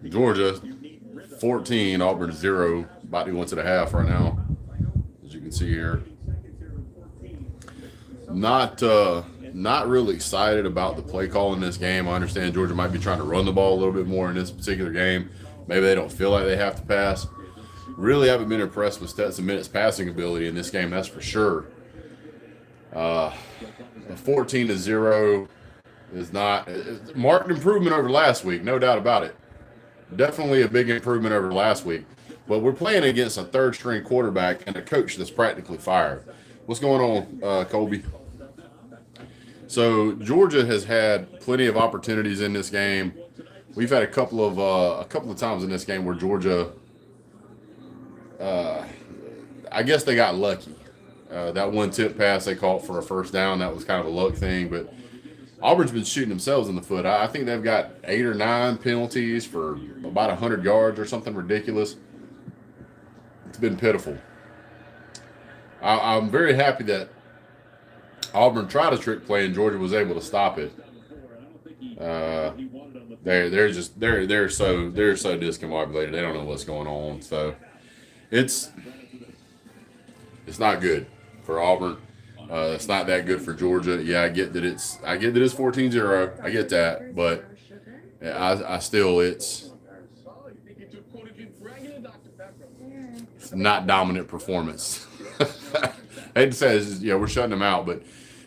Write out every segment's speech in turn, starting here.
Georgia 14, Auburn 0. About to go into the half right now, as you can see here. Not really excited about the play call in this game. I understand Georgia might be trying to run the ball a little bit more in this particular game. Maybe they don't feel like they have to pass. Really haven't been impressed with Stetson Bennett's passing ability in this game, that's for sure. 14-0 is not marked improvement over last week, no doubt about it. Definitely a big improvement over last week. But we're playing against a third-string quarterback and a coach that's practically fired. What's going on, Colby? So Georgia has had plenty of opportunities in this game. We've had a couple of times in this game where Georgia, I guess they got lucky. That one tip pass they caught for a first down, that was kind of a luck thing. But Auburn's been shooting themselves in the foot. I think they've got 8 or 9 penalties for about 100 yards or something ridiculous. It's been pitiful. I'm very happy that Auburn tried a trick play and Georgia was able to stop it. They're so discombobulated. They don't know what's going on. So it's not good for Auburn. It's not that good for Georgia. Yeah, I get that it's 14-0. I get that, but I still it's not dominant performance. I hate to say this, we're shutting them out, but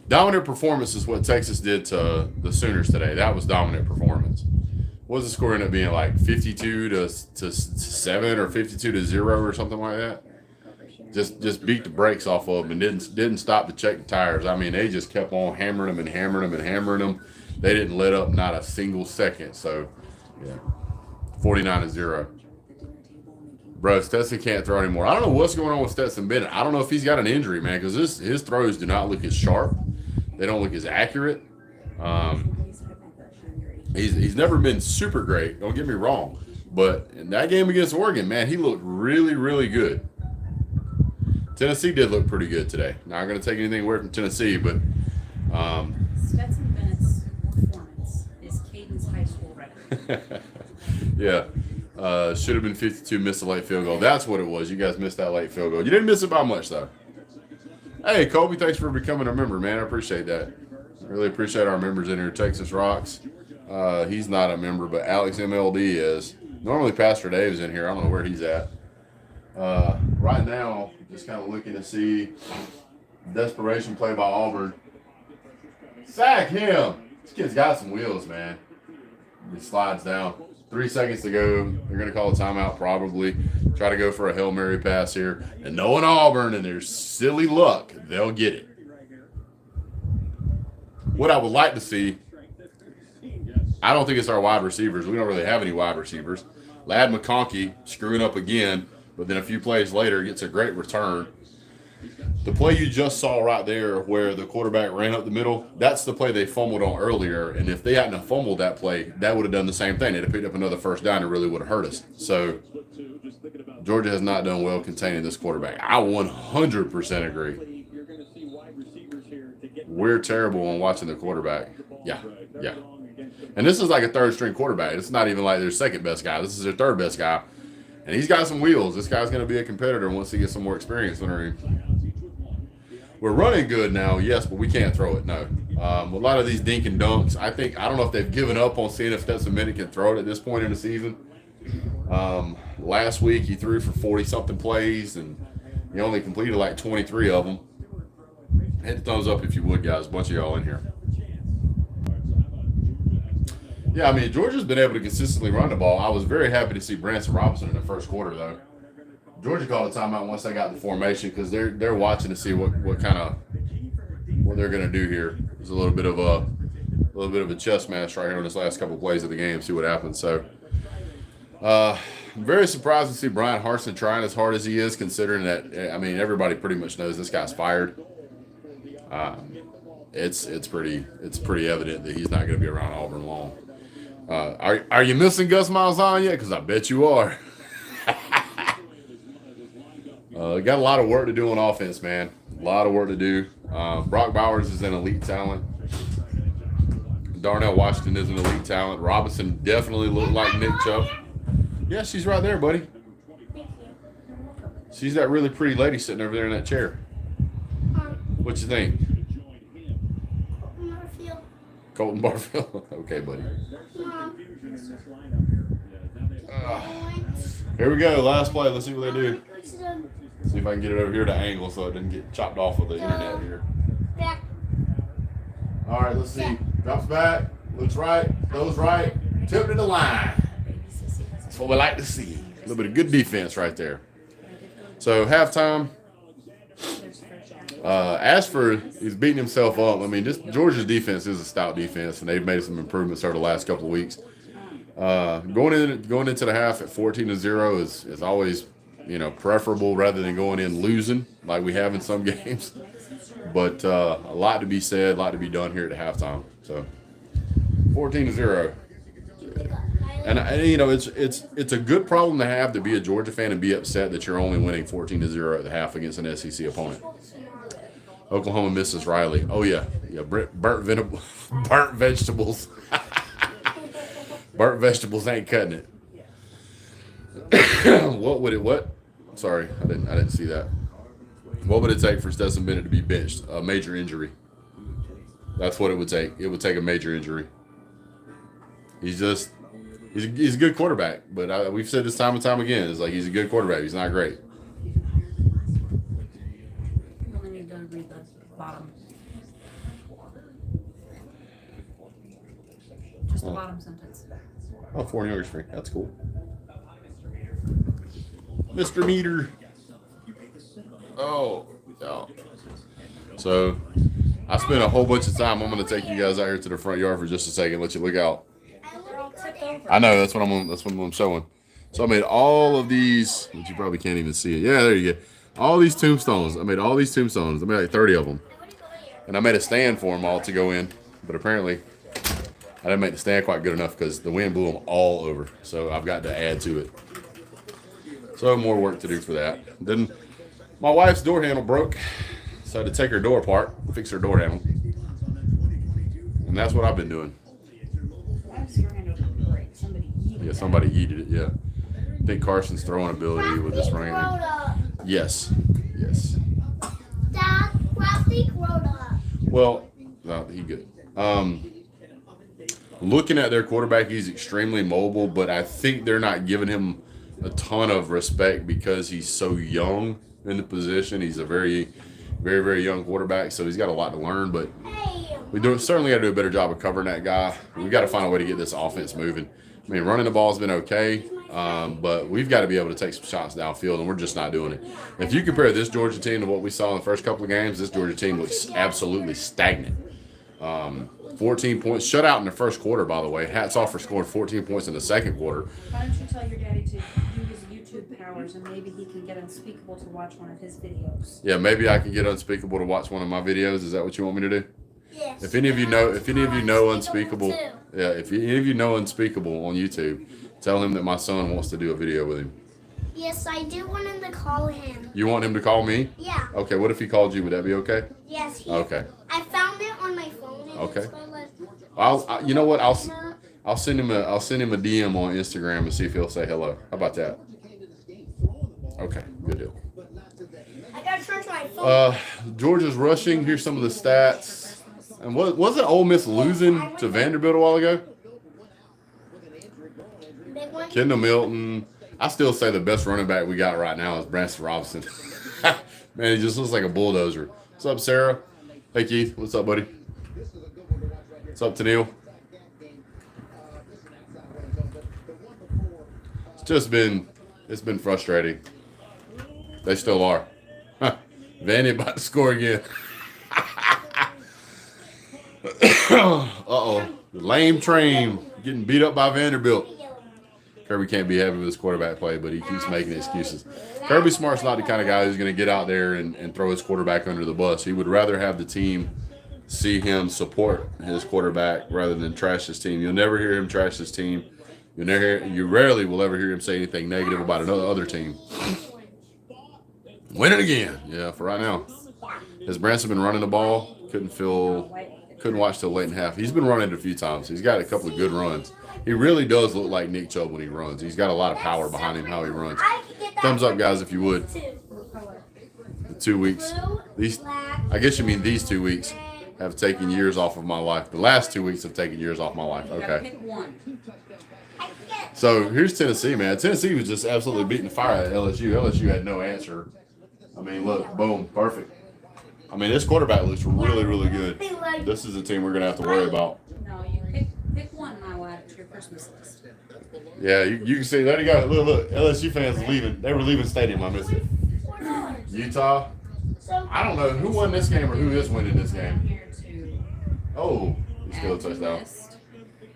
dominant performance is what Texas did to the Sooners today. That was dominant performance. What was the score end up being, like 52-7 or 52-0 or something like that? Just beat the brakes off of them and didn't stop to check the tires. I mean, they just kept on hammering them and hammering them and hammering them. They didn't let up not a single second. So, yeah, 49-0. Bro, Stetson can't throw anymore. I don't know what's going on with Stetson Bennett. I don't know if he's got an injury, man, because his throws do not look as sharp. They don't look as accurate. He's never been super great. Don't get me wrong. But in that game against Oregon, man, he looked really, really good. Tennessee did look pretty good today. Not going to take anything away from Tennessee, but Stetson Bennett's performance is Caden's high school record. Yeah. Should have been 52, missed a late field goal. That's what it was. You guys missed that late field goal. You didn't miss it by much, though. Hey, Colby, thanks for becoming a member, man. I appreciate that. Really appreciate our members in here. Texas Rocks. He's not a member, but Alex MLD is. Normally, Pastor Dave's in here. I don't know where he's at. Right now, just kind of looking to see desperation play by Auburn. Sack him! This kid's got some wheels, man. He slides down. 3 seconds to go. They're going to call a timeout probably. Try to go for a Hail Mary pass here. And knowing Auburn and their silly luck, they'll get it. What I would like to see, I don't think it's our wide receivers. We don't really have any wide receivers. Ladd McConkey screwing up again, but then a few plays later gets a great return. The play you just saw right there where the quarterback ran up the middle, that's the play they fumbled on earlier. And if they hadn't have fumbled that play, that would have done the same thing. They'd have picked up another first down and really would have hurt us. So Georgia has not done well containing this quarterback. I 100% agree. We're terrible on watching the quarterback. Yeah. And this is like a third-string quarterback. It's not even like their second best guy. This is their third best guy. And he's got some wheels. This guy's going to be a competitor once he gets some more experience under him. We're running good now, yes, but we can't throw it, no. A lot of these dink and dunks, I don't know if they've given up on seeing if Stetson Bennett can throw it at this point in the season. Last week he threw for 40-something plays, and he only completed like 23 of them. Hit the thumbs up if you would, guys. A bunch of y'all in here. Yeah, I mean, Georgia's been able to consistently run the ball. I was very happy to see Branson Robinson in the first quarter, though. Georgia called a timeout once they got the formation because they're watching to see what they're going to do here. There's a little bit of a chess match right here in this last couple of plays of the game. See what happens. So, I'm very surprised to see Brian Harsin trying as hard as he is, considering that everybody pretty much knows this guy's fired. It's pretty evident that he's not going to be around Auburn long. Are you missing Gus Malzahn yet? Because I bet you are. Got a lot of work to do on offense, man. A lot of work to do. Brock Bowers is an elite talent. Darnell Washington is an elite talent. Robinson definitely looked like Nick Chubb. Yeah, she's right there, buddy. She's that really pretty lady sitting over there in that chair. What you think? Colton Barfield. Okay, buddy. Here we go. Last play. Let's see what they do. See if I can get it over here to angle so it doesn't get chopped off with the internet here. All right, let's see. Drops back. Looks right. Goes right. Tipped to the line. That's what we like to see. A little bit of good defense right there. So halftime. As for he's beating himself up. I mean, this Georgia's defense is a stout defense, and they've made some improvements over the last couple of weeks. Going into the half at 14-0 is always, preferable rather than going in losing like we have in some games. But a lot to be said, a lot to be done here at halftime. So 14-0. And it's a good problem to have to be a Georgia fan and be upset that you're only winning 14-0 at the half against an SEC opponent. Oklahoma misses Riley. Oh yeah, burnt vegetables. Burnt vegetables ain't cutting it. What? Sorry, I didn't see that. What would it take for Stetson Bennett to be benched? A major injury. That's what it would take. It would take a major injury. He's a good quarterback, but we've said this time and time again. It's like he's a good quarterback. He's not great. You only need to read the bottom. Just the bottom sentence. Oh, 4 yard free. That's cool. Mr. Meter. Oh. So, I spent a whole bunch of time. I'm going to take you guys out here to the front yard for just a second. Let you look out. I know. That's what I'm showing. So I made all of these, but you probably can't even see it. Yeah, there you go. All these tombstones. I made like 30 of them. And I made a stand for them all to go in. But apparently, I didn't make the stand quite good enough because the wind blew them all over. So I've got to add to it. So more work to do for that. Then my wife's door handle broke. So I had to take her door apart, fix her door handle. And that's what I've been doing. Yeah, somebody yeeted it, yeah. I think Carson's throwing ability with this ring. Yes. Dad, Ralphie Rhoda. Well, no, he good. Looking at their quarterback, he's extremely mobile, but I think they're not giving him a ton of respect because he's so young in the position. He's a very, very, very young quarterback, so he's got a lot to learn, but we certainly got to do a better job of covering that guy. We've got to find a way to get this offense moving. I mean, running the ball's been okay, but we've got to be able to take some shots downfield, and we're just not doing it. If you compare this Georgia team to what we saw in the first couple of games, this Georgia team looks absolutely stagnant. 14 points, shut out in the first quarter, by the way. Hats off for scoring 14 points in the second quarter. Why don't you tell your daddy to use YouTube powers and maybe he can get Unspeakable to watch one of his videos? Yeah, maybe I can get Unspeakable to watch one of my videos. Is that what you want me to do? Yes. If any of you know Unspeakable, yeah, if any of you know Unspeakable on YouTube, tell him that my son wants to do a video with him. Yes, I do want him to call him. You want him to call me? Yeah. Okay, what if he called you? Would that be okay? Yes. Okay. I found it on my phone. Okay. You know what? I'll send him a DM on Instagram and see if he'll say hello. How about that? Okay, good deal. I gotta charge my phone. Georgia's rushing. Here's some of the stats. And wasn't Ole Miss losing to Vanderbilt a while ago? Big one. Kendall Milton. I still say the best running back we got right now is Branson Robinson. Man, he just looks like a bulldozer. What's up, Sarah? Hey, Keith. What's up, buddy? What's up, Tennille? It's been frustrating. They still are. Vandy about to score again. Uh-oh. Lame train getting beat up by Vanderbilt. Kirby can't be happy with his quarterback play, but he keeps making excuses. Kirby Smart's not the kind of guy who's going to get out there and throw his quarterback under the bus. He would rather have the team see him support his quarterback rather than trash his team. You'll never hear him trash his team. You rarely will ever hear him say anything negative about another other team. Win it again. Yeah, for right now. Has Branson been running the ball? Couldn't feel Couldn't watch till late in half. He's been running it a few times. He's got a couple of good runs. He really does look like Nick Chubb when he runs. He's got a lot of power behind him how he runs. Thumbs up, guys, if you would. What color? The 2 weeks. These, I guess you mean these 2 weeks have taken years off of my life. The last 2 weeks have taken years off my life. You gotta Okay. pick one. So here's Tennessee, man. Tennessee was just absolutely beating the fire at LSU. LSU had no answer. I mean, look, boom, perfect. I mean, this quarterback looks really, really good. This is a team we're going to have to worry about. No, you pick one and I'll add it to your Christmas list. Yeah, you can see. There you go. Look. LSU fans leaving. They were leaving stadium. I miss it. Utah. I don't know who won this game or who is winning this Down game. here to Oh, he's still a add to touchdown. list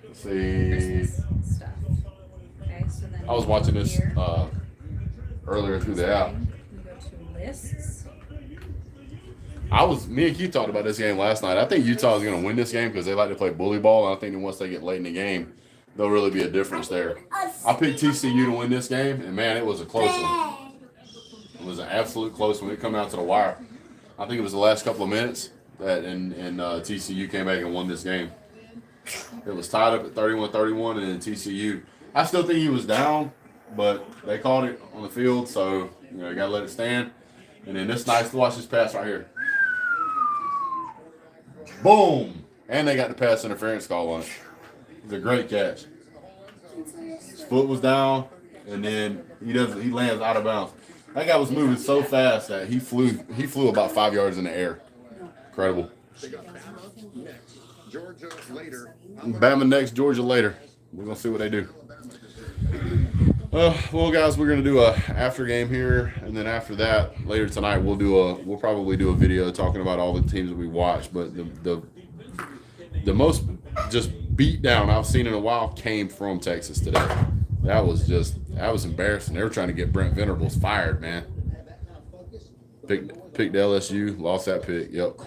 Let's see. Christmas stuff. Okay, so then I was you watching go this here. earlier through the app. You go to lists. Me and Keith talked about this game last night. I think Utah is going to win this game because they like to play bully ball, and I think that once they get late in the game, there'll really be a difference there. I picked TCU to win this game, and man, it was a close one. It was an absolute close one. It come out to the wire. I think it was the last couple of minutes that and TCU came back and won this game. It was tied up at 31-31, and then TCU. I still think he was down, but they called it on the field, so you got to let it stand. And then this nice, watch this pass right here. Boom! And they got the pass interference call on it. It's a great catch. His foot was down, and then he lands out of bounds. That guy was moving so fast that he flew about 5 yards in the air. Incredible. Georgia later. Bama next, Georgia later. We're gonna see what they do. Well, guys, we're gonna do a after game here, and then after that, later tonight, we'll probably do a video talking about all the teams that we watched. But the most just beat down I've seen in a while came from Texas today. That was embarrassing. They were trying to get Brent Venables fired, man. Picked LSU, lost that pick. Yep.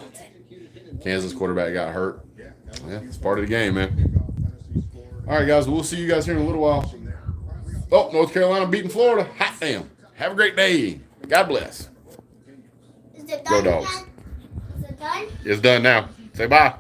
Kansas quarterback got hurt. Yeah, it's part of the game, man. All right, guys, we'll see you guys here in a little while. Oh, North Carolina beating Florida. Hot damn. Have a great day. God bless. Is it Go done Dogs. yet? Is it done? It's done now. Say bye.